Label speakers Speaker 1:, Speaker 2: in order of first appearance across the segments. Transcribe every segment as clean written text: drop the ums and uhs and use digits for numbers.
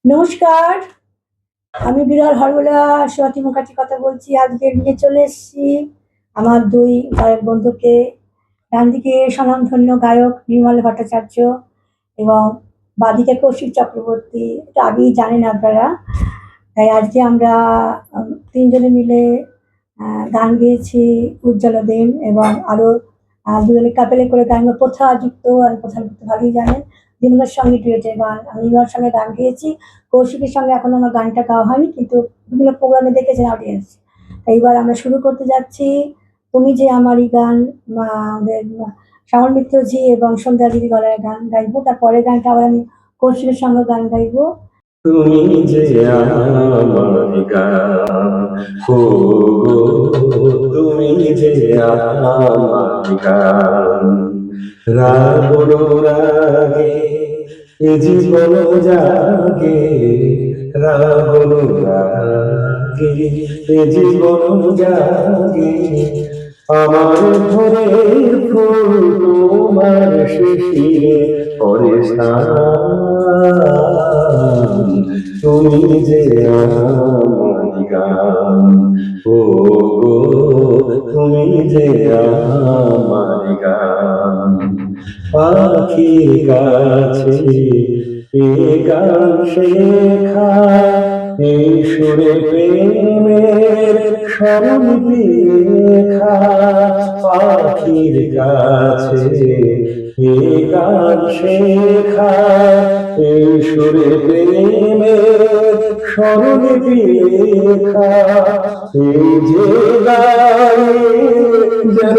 Speaker 1: নমস্কার, আমি বিরল হরবলা সুয়াতি মুখার্জি কথা বলছি। আজকে নিয়ে চলে এসেছি আমার দুই গায়ক বন্ধুকে। ডানদিকে স্বনামধন্য গায়ক নির্মল ভট্টাচার্য এবং বাঁদিকে কৌশিক চক্রবর্তী। এটা আগেই জানেন আপনারা। তাই আজকে আমরা তিনজনে মিলে গান গেয়েছি উজ্জ্বল দিন এবং আরও দুজনে কাপেলে করে গান প্রথাযুক্ত। আমি প্রথাযুক্ত ভালোই জানেন। দিনবার সঙ্গে ডুয়েটের গান, আমি নির্মলের সঙ্গে গান গেয়েছি। কৌশিকের সঙ্গে এখনো আমার গানটা গাওয়া হয়নি, কিন্তু বিভিন্ন প্রোগ্রামে দেখেছেন অডিয়েন্স। তাই এবার আমরা শুরু করতে যাচ্ছি তুমি যে আমারই গান। আমাদের শ্যামল মিত্রজি এবং সন্ধ্যা দিদি গলায় গান গাইবো। তারপরের গানটা আবার আমি কৌশিকের সঙ্গে গান গাইবো।
Speaker 2: তুমি যে আমার গান, ও তুমি যে আমার গান, রাবণ রাগে এ জীবন জাগে, রাবণ রাগে এ জীবন জাগে, আমার ঘরের ফুল তোমার শিশিরে পরে স্নান, তুমি যে আমার গান, ও তুমি যে আমার গান। পাখির কাছে এ গান শেখা, এই সুরে প্রেমের স্মরণ লেখা। পাখির কাছে এ গান শেখা, এই সুরে প্রেমের স্মরণ লেখা। এই যে গানে যেন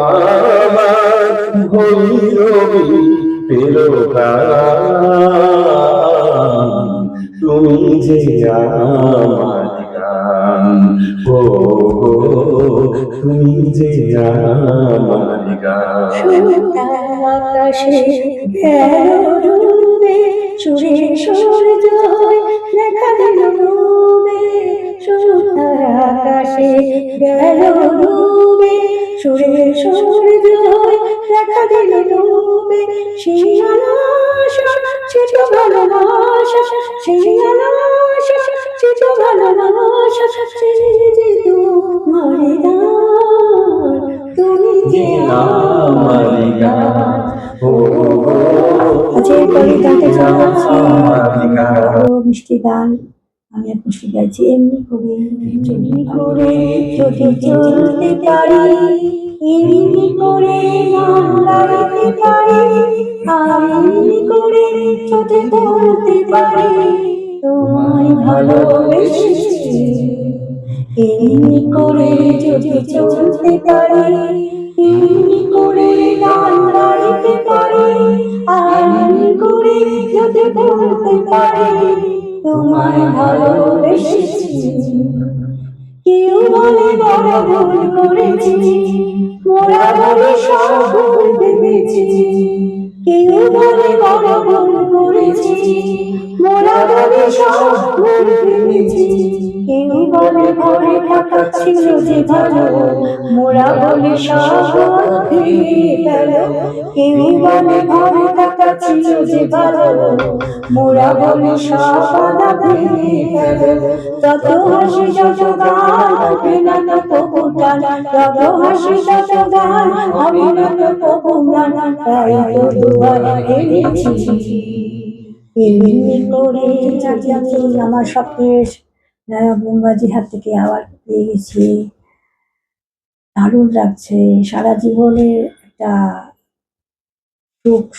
Speaker 2: আমার ভৈরবী পেল প্রাণ, তুমি যে আমার গান, ও তুমি যে আমার গান।
Speaker 1: আকাশে গেল ডুবে, সুরে সূর্য দেখা দিল ডুবে। সুতার আকাশে গেল ডুবে, সুরে সূর্য দেখা দিল ডুবে। সেই আশা ছিল ভালোবাসা, সেই আশা ছিল ভালোবাসা, যে তোমার গান, তুমি যে আমার গান, ও আচ্ছা এরপরে গানটা চালাচ্ছি মিষ্টি গান। আমি আর খুশি গাইছি এমনি করে, এমনি করে যদি চলতে পারি, এমনি করে গান গাইতে পারি, আর এমনি করে যদি বলতে পারি তোমায় ভালোবেসেছি। এমনি করে যদি চলতে পারি, এমনি করে গান গাইতে পারি, আর এমনি করে যদি বলতে পারি তোমায় ভালোবেসেছি। কেউ বলে বড় ভুল করেছি, মোরা বলে সব ভুল ভেবেছি। কেউ বলে বড় ভুল করেছি, মোরা বলে সব ভুল ভেবেছি। কেউ বলে ঘরে থাকা ছিল যে ভালো, মোরা বলে সব ভেঙে গেল। কেউ বলে ঘরে থাকা ছিল যে ভালো, মোরা বলে সব ভেঙে গেল। যত হাসি যত গান হবে না তবু গান, যত হাসি যত গান হবে না তবু গান। তাই তো দুয়ার এনেছি এমনি করে। আমার স্বপ্নের নায়ক বোমবাজির হাত থেকে আবার পেয়ে গেছি, দারুণ লাগছে। সারা জীবনের একটা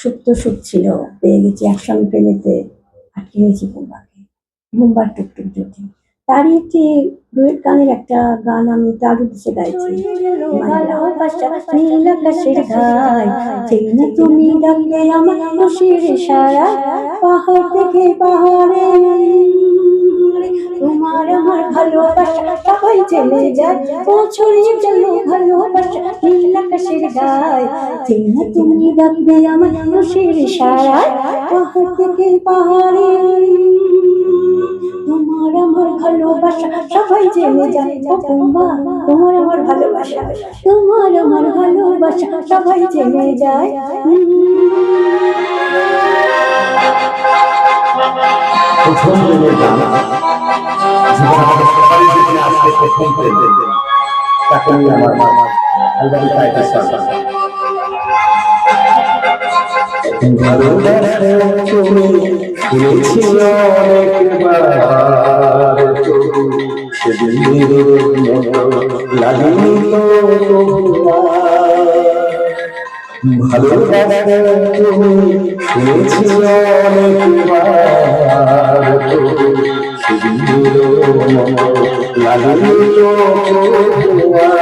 Speaker 1: সুপ্ত সুখ ছিল, পেয়ে গেছি একসঙ্গে প্রেমেতে আটকে গেছি বোমবাকে, বোমবার টুকটুক যদি। তারই একটি ডুয়েট গানের একটা গান আমি তার উদ্দেশ্যে গাইছি। নীল আকাশের গায় যেই না তুমি ডাকলে আমার খুশির সারা, পাহাড় থেকে পাহাড়ে তোমার আমার ভালোবাসা সবাই চলে যায়, ও ছড়িয়ে গেল ভালোবাসা নীল আকাশের গায়। যেই না তুমি ডাকলে আমার খুশির সারা, পাহাড় থেকে পাহাড়ে তোমার আমার ভালোবাসা সবাই জেনে যায়। ও বোমা তোমার আমার ভালোবাসা, তোমার আমার ভালোবাসা সবাই জেনে যায়।
Speaker 2: প্রথম প্রেমের গান, জীবন আমাদের সবারই জীবনে আসতে প্রথম প্রেম, তাকে নিয়ে আমার অ্যালবামে টাইটেল সং। ভালোবাসা তুমি শুনেছি অনেকবার, তবু সেদিনের মতো লাগেনি তো তোমার। ভালোবাসা তুমি শুনেছি অনেকবার, তবু সেদিনের মতো লাগেনি তো তোমার।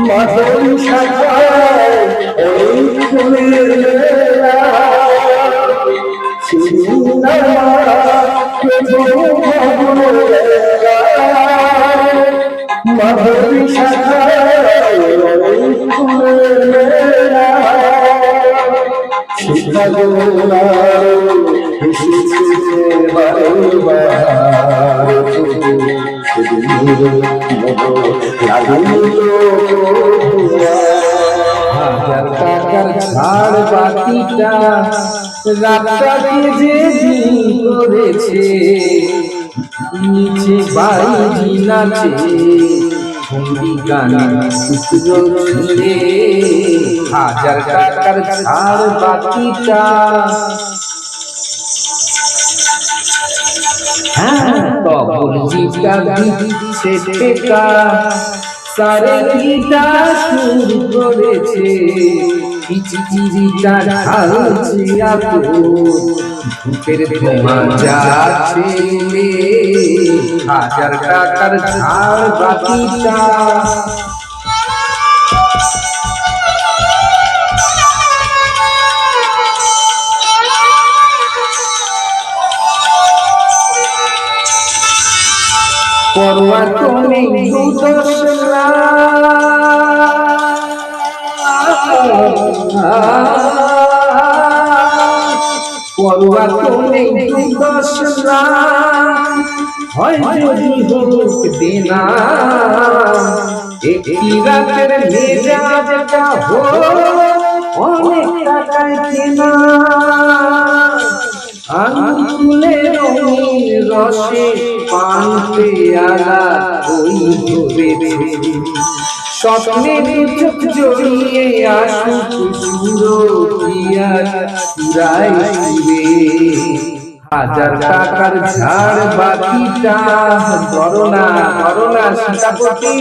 Speaker 2: মাধুরী শাখায় ওই ফুলের মেলা, মাধুরী শাখায় ওই ফুলের মেলা,
Speaker 3: হাজার টাকার ছাড় বাকিটা রাতটাকে যে দিন করেছে, নিচে বাড়ি নাচে ভঙ্গি গান রে। হাজার টাকার ছাড় বাকিটা, হ্যাঁ তবল জিটা দিচ্ছে টেকা, সারে গিটা সুর করেছে, চিচিরিটা ঢালছে আগুন, ধূপের ধোঁয়া যাচ্ছে উড়ে। হাজার টাকার ছাড় বাকিটা, পরোয়া তো নেই দুদশলা, পরোয়া তো নেই দুদশলা, হয় যদি হোক দেনা, একটি রাতের মেজাজটা হোক অনেক টাকায় কেনা। আঙুলে রঙিন রসে পান পেয়ালা ওই ধরেছে, স্বপ্নের চোখ জড়িয়ে আসুক সুরকিয়ার চূড়ায় শুয়ে। হাজার টাকার ঝাড় বাকিটা, করোনা করোনা সীতাপতি।